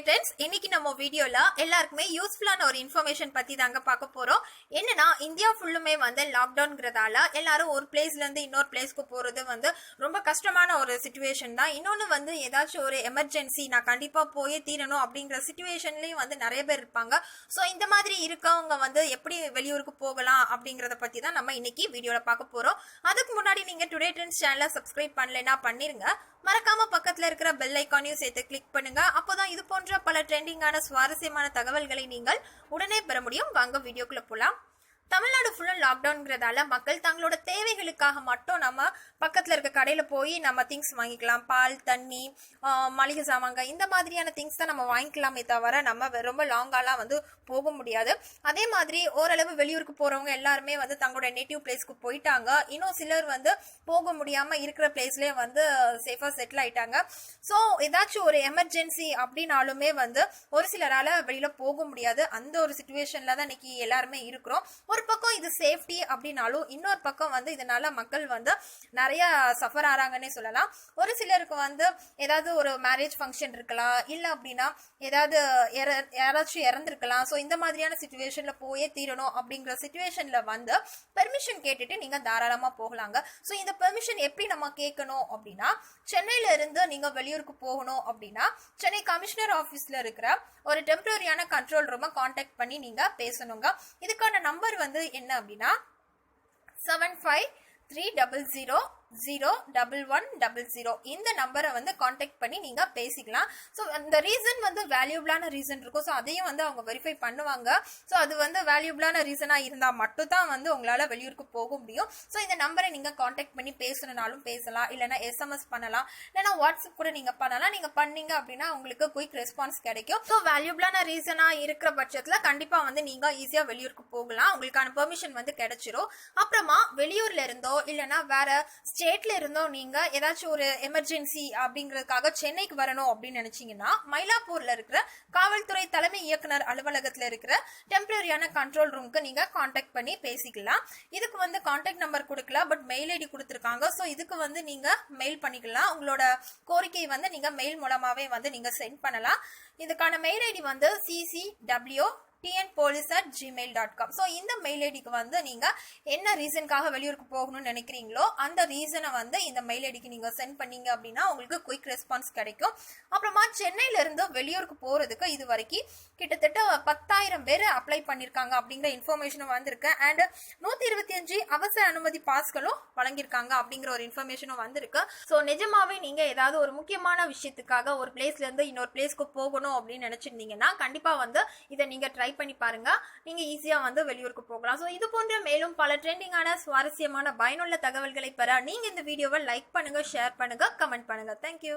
Trends. இன்னைக்கு நம்ம வீடியோல எல்லாருக்குமே யூஸ்ஃபுல்லான ஒரு இன்ஃபர்மேஷன் பத்தி தாங்க பார்க்க போறோம். என்னன்னா, இந்தியா ஃபுல்லுமே லாக்டவுன்ங்கிறதால எல்லாரும் ஒரு பிளேஸ்ல இருந்து இன்னொரு பிளேஸ்க்கு போறது ரொம்ப கஷ்டமான ஒரு சிச்சுவேஷன் தான். இன்னொன்னு ஏதாச்சும் ஒரு எமர்ஜென்சி நான் கண்டிப்பா போயே தீரணும் அப்படிங்கிற சிச்சுவேஷன்லயும் நிறைய பேர் இருப்பாங்க. ஸோ இந்த மாதிரி இருக்கவங்க எப்படி வெளியூருக்கு போகலாம் அப்படிங்கறத பத்தி தான் நம்ம இன்னைக்கு வீடியோல பார்க்க போறோம். அதுக்கு முன்னாடி நீங்க டுடே ட்ரெண்ட்ஸ் சேனலை சப்ஸ்கிரைப் பண்ணலைன்னா பண்ணிருங்க. மறக்காம பக்கத்துல இருக்கிற பெல் ஐக்கானையும் சேர்த்து கிளிக் பண்ணுங்க. அப்போதான் இது போன்ற பல ட்ரெண்டிங்கான சுவாரஸ்யமான தகவல்களை நீங்கள் உடனே பெற முடியும். வாங்க வீடியோக்குள்ள போலாம். தமிழ்நாடு ஃபுல்லா லாக்டவுன்ங்கிறதால மக்கள் தங்களோட தேவைகளுக்காக மட்டும் நம்ம பக்கத்துல இருக்க கடையில போய் நம்ம திங்ஸ் வாங்கிக்கலாம். பால், தண்ணி, மளிகை சாமாங்க, இந்த மாதிரியான திங்ஸ் தான் நம்ம வாங்கிக்கலாமே தவிர நம்ம ரொம்ப லாங்காலாம் போக முடியாது. அதே மாதிரி ஓரளவு வெளியூருக்கு போறவங்க எல்லாருமே தங்களோட நேட்டிவ் பிளேஸ்க்கு போயிட்டாங்க. இன்னும் சிலர் போக முடியாம இருக்கிற பிளேஸ்லயே சேஃபா செட்டில் ஆயிட்டாங்க. ஸோ ஏதாச்சும் ஒரு எமர்ஜென்சி அப்படின்னாலுமே ஒரு சிலரால வெளியில போக முடியாது. அந்த ஒரு சிச்சுவேஷன்ல தான் இன்னைக்கு எல்லாருமே இருக்கிறோம். ஒரு பக்கம் இது சேஃப்டி அப்படின்னாலும் இன்னொரு பக்கம் இதனால மக்கள் நிறைய சஃபர் ஆறாங்கன்னே சொல்லலாம். ஒரு சிலருக்கு ஏதாவது ஒரு மேரேஜ் ஃபங்க்ஷன் இருக்கலாம், இல்ல அப்படின்னா ஏதாவது யாராச்சும் இறந்துருக்கலாம். ஸோ இந்த மாதிரியான சிச்சுவேஷன்ல போயே தீரணும் அப்படிங்கிற சிச்சுவேஷன்ல பெர்மிஷன் கேட்டுட்டு நீங்க தாராளமா போகலாங்க. ஸோ இந்த பெர்மிஷன் எப்படி நம்ம கேட்கணும் அப்படின்னா, சென்னையில இருந்து நீங்க வெளியூருக்கு போகணும் அப்படின்னா சென்னை கமிஷனர் ஆபீஸ்ல இருக்கிற ஒரு டெம்பரரியான கண்ட்ரோல் ரூமை கான்டாக்ட் பண்ணி நீங்க பேசணுங்க. இதுக்கான நம்பர் என்ன அப்படின்னா 7530011100. இந்த நம்பரை கான்டாக்ட் பண்ணி நீங்க பேசிக்கலாம். ஸோ அந்த ரீசன் வேல்யூபிளான ரீசன் இருக்கும். ஸோ அதையும் அவங்க வெரிஃபை பண்ணுவாங்க. ஸோ அது வேல்யூபிளான ரீசனா இருந்தா மட்டும் தான் உங்களால வெளியூருக்கு போக முடியும். ஸோ இந்த நம்பரை நீங்க கான்டாக்ட் பண்ணி பேசணும்னாலும் பேசலாம், இல்லைன்னா SMS பண்ணலாம், இல்லைன்னா வாட்ஸ்அப் கூட நீங்க பண்ணலாம். நீங்க பண்ணீங்க அப்படின்னா உங்களுக்கு குயிக் ரெஸ்பான்ஸ் கிடைக்கும். ஸோ வேல்யூபிளான ரீசனா இருக்கிற பட்சத்துல கண்டிப்பா நீங்க ஈஸியா வெளியூருக்கு போகலாம். உங்களுக்கான பெர்மிஷன் கிடைச்சிரும். அப்புறமா வெளியூர்ல இருந்தோ இல்லைன்னா வேற ஸ்டேட்ல இருந்தோ நீங்க ஏதாச்சும் ஒரு எமர்ஜென்சி அப்படிங்கறதுக்காக சென்னைக்கு வரணும் அப்படின்னு நினைச்சீங்கன்னா மயிலாப்பூர்ல இருக்கிற காவல்துறை தலைமை இயக்குனர் அலுவலகத்துல இருக்கிற டெம்பரரியான கண்ட்ரோல் ரூமுக்கு நீங்க கான்டாக்ட் பண்ணி பேசிக்கலாம். இதுக்கு கான்டாக்ட் நம்பர் கொடுக்கல, பட் மெயில் ஐடி கொடுத்துருக்காங்க. ஸோ இதுக்கு நீங்க மெயில் பண்ணிக்கலாம். உங்களோட கோரிக்கை நீங்க மெயில் மூலமாவே நீங்க சென்ட் பண்ணலாம். இதுக்கான மெயில் ஐடி ccw@tnpolice@gmail.com. ஸோ இந்த மெயில் ஐடிக்கு நீங்க என்ன ரீசனுக்காக வெளியூருக்கு போகணும்னு நினைக்கிறீங்களோ அந்த ரீசனை இந்த மெயில் ஐடிக்கு நீங்க சென்ட் பண்ணீங்க அப்படின்னா உங்களுக்கு குயிக் ரெஸ்பான்ஸ் கிடைக்கும். அப்புறமா சென்னையில இருந்து வெளியூருக்கு போறதுக்கு இது வரைக்கும் கிட்டத்தட்ட 10,000 பேர் அப்ளை பண்ணிருக்காங்க அப்படிங்கிற இன்ஃபர்மேஷனும் வந்திருக்கு. அண்ட் 125 அவசர அனுமதி பாஸ்களும் வழங்கியிருக்காங்க அப்படிங்கிற ஒரு இன்ஃபர்மேஷனும் வந்திருக்கு. ஸோ நிஜமாவே நீங்க ஏதாவது ஒரு முக்கியமான விஷயத்துக்காக ஒரு பிளேஸ்ல இருந்து இன்னொரு பிளேஸ்க்கு போகணும் அப்படின்னு நினைச்சிருந்தீங்கன்னா கண்டிப்பா இதை நீங்க ட்ரை பண்ணி பாருங்க. நீங்க ஈஸியா வெளியூருக்கு போகலாம். சோ இது போன்ற மேலும் பல ட்ரெண்டிங்கான சுவாரஸ்யமான பயனுள்ள தகவல்களை பெற நீங்க இந்த வீடியோவை லைக் பண்ணுங்க, ஷேர் பண்ணுங்க, கமெண்ட் பண்ணுங்க. தேங்க்யூ.